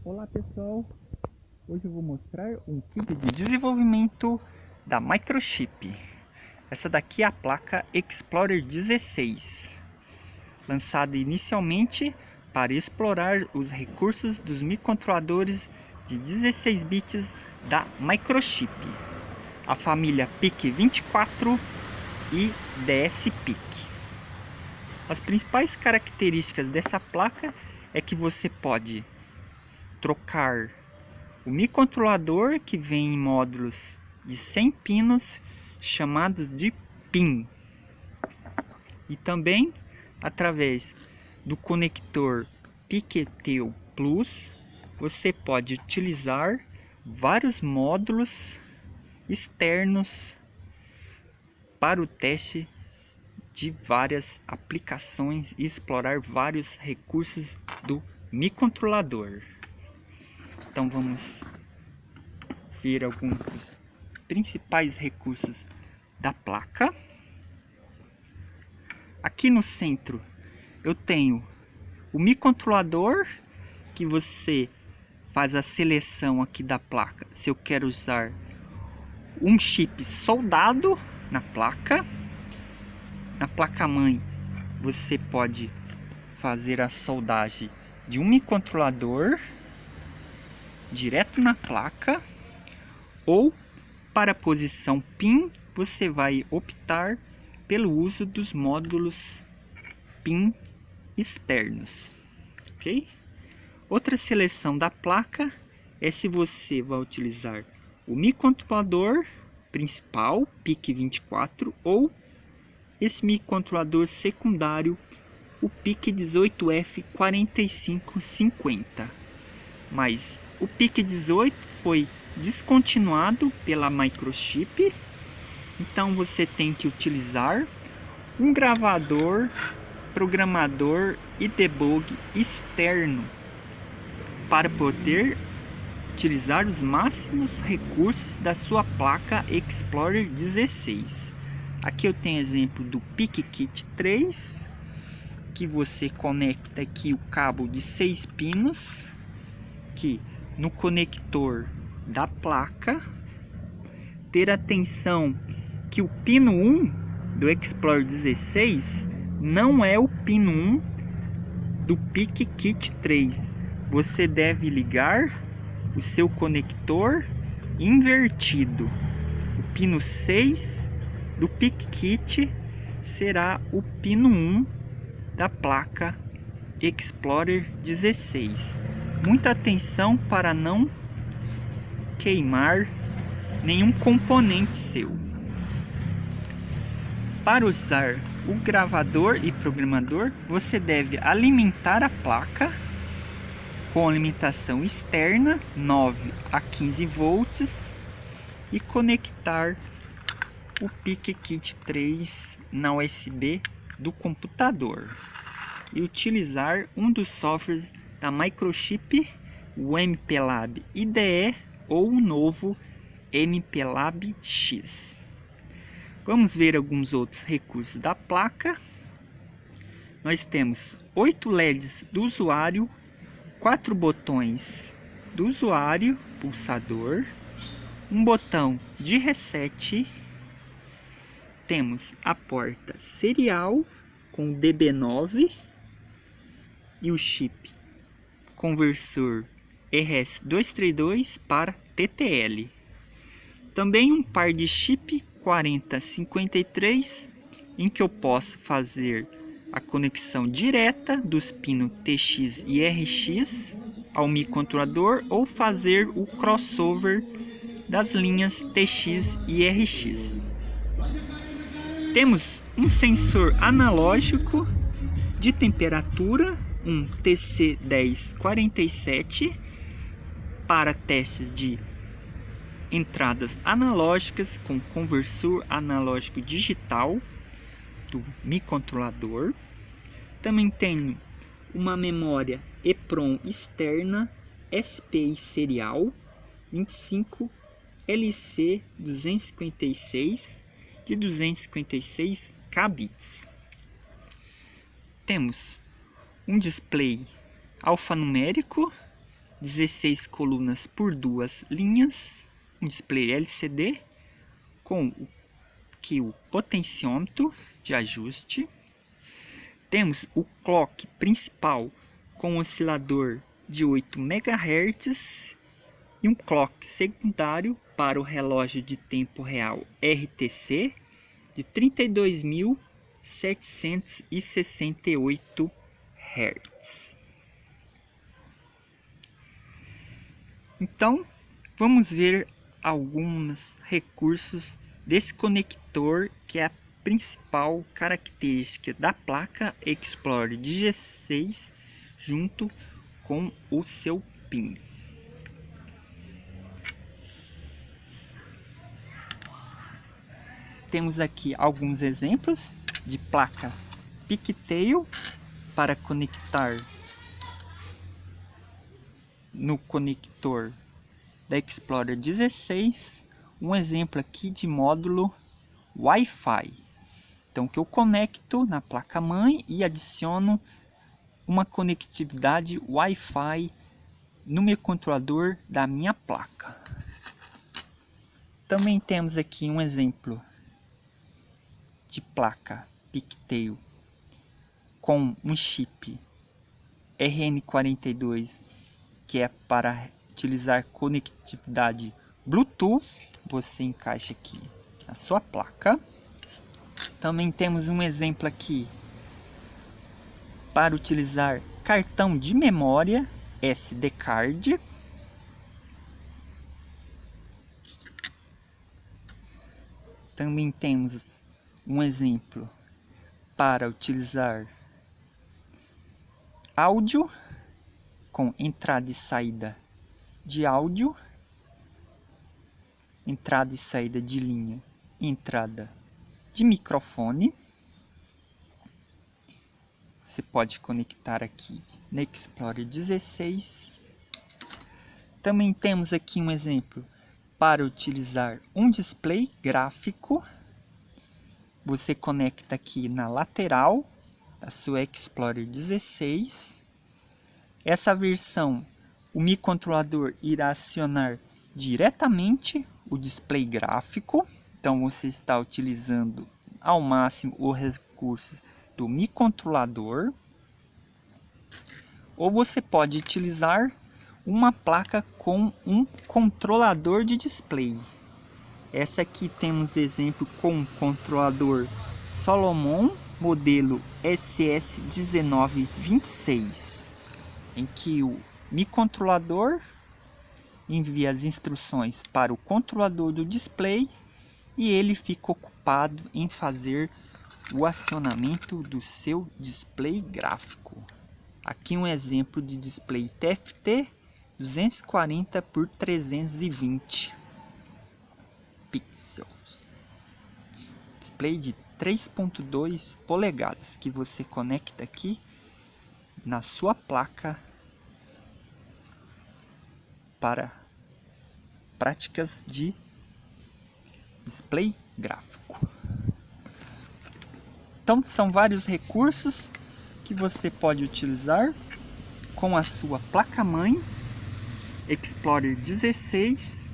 Olá pessoal, hoje eu vou mostrar um kit de desenvolvimento da Microchip. Essa daqui é a placa Explorer 16, lançada inicialmente para explorar os recursos dos microcontroladores de 16 bits da Microchip, a família PIC24 e DS-PIC. As principais características dessa placa é que você pode trocar o microcontrolador, que vem em módulos de 100 pinos chamados de PIN, e também através do conector Piqueteo Plus você pode utilizar vários módulos externos para o teste de várias aplicações e explorar vários recursos do microcontrolador. Então vamos ver alguns dos principais recursos da placa. Aqui no centro eu tenho o microcontrolador, que você faz a seleção aqui da placa. Se eu quero usar um chip soldado na placa mãe, você pode fazer a soldagem de um microcontrolador direto na placa, ou para a posição PIN você vai optar pelo uso dos módulos PIN externos, ok? Outra seleção da placa é se você vai utilizar o microcontrolador principal PIC24 ou esse microcontrolador secundário, o PIC18F4550, mas o PIC18 foi descontinuado pela Microchip, então você tem que utilizar um gravador, programador e debug externo para poder utilizar os máximos recursos da sua placa Explorer 16. Aqui eu tenho exemplo do PIC-Kit 3, que você conecta aqui o cabo de 6 pinos, que no conector da placa. Ter atenção que o pino 1 do Explorer 16 não é o pino 1 do PIC-Kit 3. Você deve ligar o seu conector invertido. O pino 6 do PIC-Kit será o pino 1 da placa Explorer 16. Muita atenção para não queimar nenhum componente seu. Para usar o gravador e programador, você deve alimentar a placa com alimentação externa 9 a 15 volts e conectar o PIC-Kit 3 na USB do computador e utilizar um dos softwares da Microchip, o MPLAB IDE ou o novo MPLAB X. Vamos ver alguns outros recursos da placa. Nós temos 8 LEDs do usuário, 4 botões do usuário, pulsador, um botão de reset. Temos a porta serial com DB9 e o chip conversor RS232 para TTL. Também um par de chip 4053, em que eu posso fazer a conexão direta dos pinos TX e RX ao microcontrolador ou fazer o crossover das linhas TX e RX. Temos um sensor analógico de temperatura, um TC1047, para testes de entradas analógicas com conversor analógico digital do microcontrolador. Também tenho uma memória EPROM externa SPI serial 25 LC256 de 256 kbps. Temos um display alfanumérico 16 colunas por 2 linhas, um display LCD com o potenciômetro de ajuste. Temos o clock principal com oscilador de 8 MHz e um clock secundário para o relógio de tempo real RTC de 32.768 Hz. Então, vamos ver alguns recursos desse conector, que é a principal característica da placa Explorer 16 junto com o seu pin. Temos aqui alguns exemplos de placa Pigtail para conectar no conector da Explorer 16. Um exemplo aqui de módulo Wi-Fi. Então, que eu conecto na placa-mãe e adiciono uma conectividade Wi-Fi no meu controlador da minha placa. Também temos aqui um exemplo de placa Pigtail com um chip RN42, que é para utilizar conectividade Bluetooth. Você encaixa aqui a sua placa. Também temos um exemplo aqui para utilizar cartão de memória SD card. Também temos um exemplo para utilizar áudio com entrada e saída de áudio, entrada e saída de linha, entrada de microfone. Você pode conectar aqui na Explorer 16. Também temos aqui um exemplo para utilizar um display gráfico. Você conecta aqui na lateral da sua Explorer 16. Essa versão, o microcontrolador irá acionar diretamente o display gráfico. Então você está utilizando ao máximo os recursos do microcontrolador. Ou você pode utilizar uma placa com um controlador de display. Essa aqui temos exemplo com um controlador Solomon modelo SS1926, em que o microcontrolador envia as instruções para o controlador do display e ele fica ocupado em fazer o acionamento do seu display gráfico. Aqui um exemplo de display TFT 240 por 320 pixels. Display de 3.2 polegadas que você conecta aqui na sua placa para práticas de display gráfico. Então, são vários recursos que você pode utilizar com a sua placa-mãe Explorer 16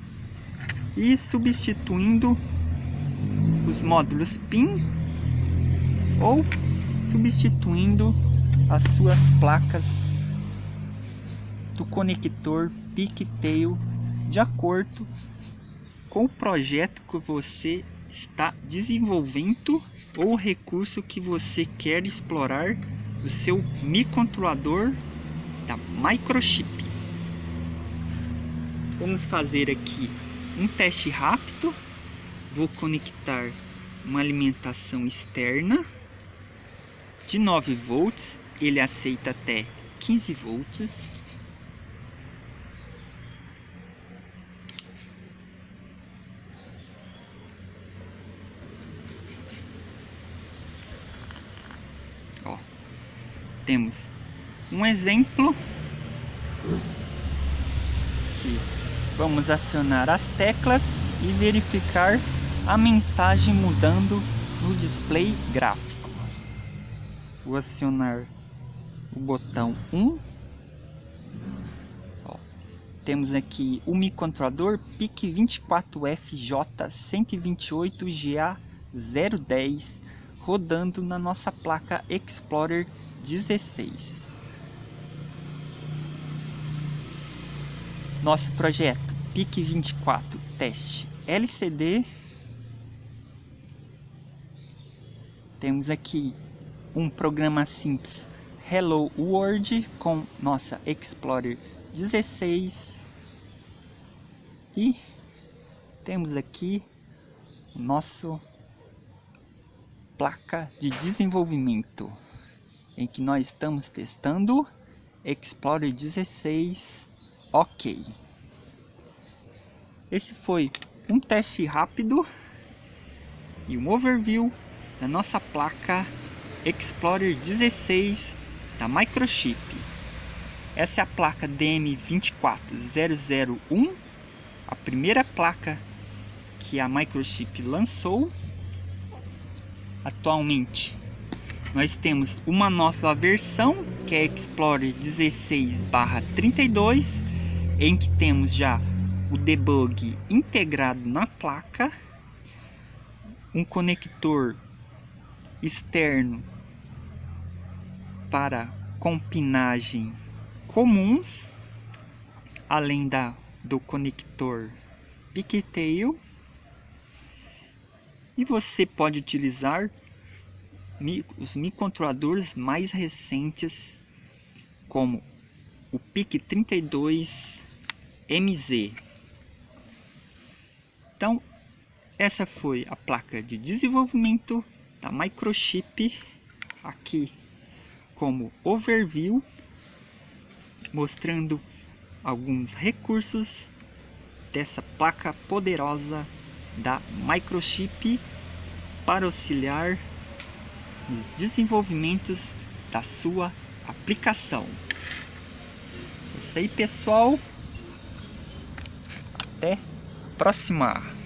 e substituindo os módulos PIN ou substituindo as suas placas do conector Pigtail de acordo com o projeto que você está desenvolvendo ou o recurso que você quer explorar do seu microcontrolador da Microchip. Vamos fazer aqui um teste rápido. Vou conectar uma alimentação externa de 9 volts. Ele aceita até 15 volts. Ó, temos um exemplo que vamos acionar as teclas e verificar a mensagem mudando no display gráfico. Vou acionar o botão 1. Ó, Temos aqui o microcontrolador PIC24FJ128GA010 rodando na nossa placa Explorer 16. Nosso projeto PIC24 teste LCD. Temos aqui um programa simples Hello World com nossa Explorer 16 e temos aqui nosso placa de desenvolvimento em que nós estamos testando Explorer 16. Ok, esse foi um teste rápido e um overview da nossa placa Explorer 16 da Microchip. Essa é a placa DM24001, a primeira placa que a Microchip lançou. Atualmente nós temos uma nova versão que é Explorer 16/32, em que temos já o debug integrado na placa, um conector externo para compinagem comuns, além do conector Pigtail, e você pode utilizar os microcontroladores mais recentes como o PIC32MZ. Então essa foi a placa de desenvolvimento da Microchip, aqui como overview, mostrando alguns recursos dessa placa poderosa da Microchip para auxiliar nos desenvolvimentos da sua aplicação. É isso aí, pessoal. Até a próxima.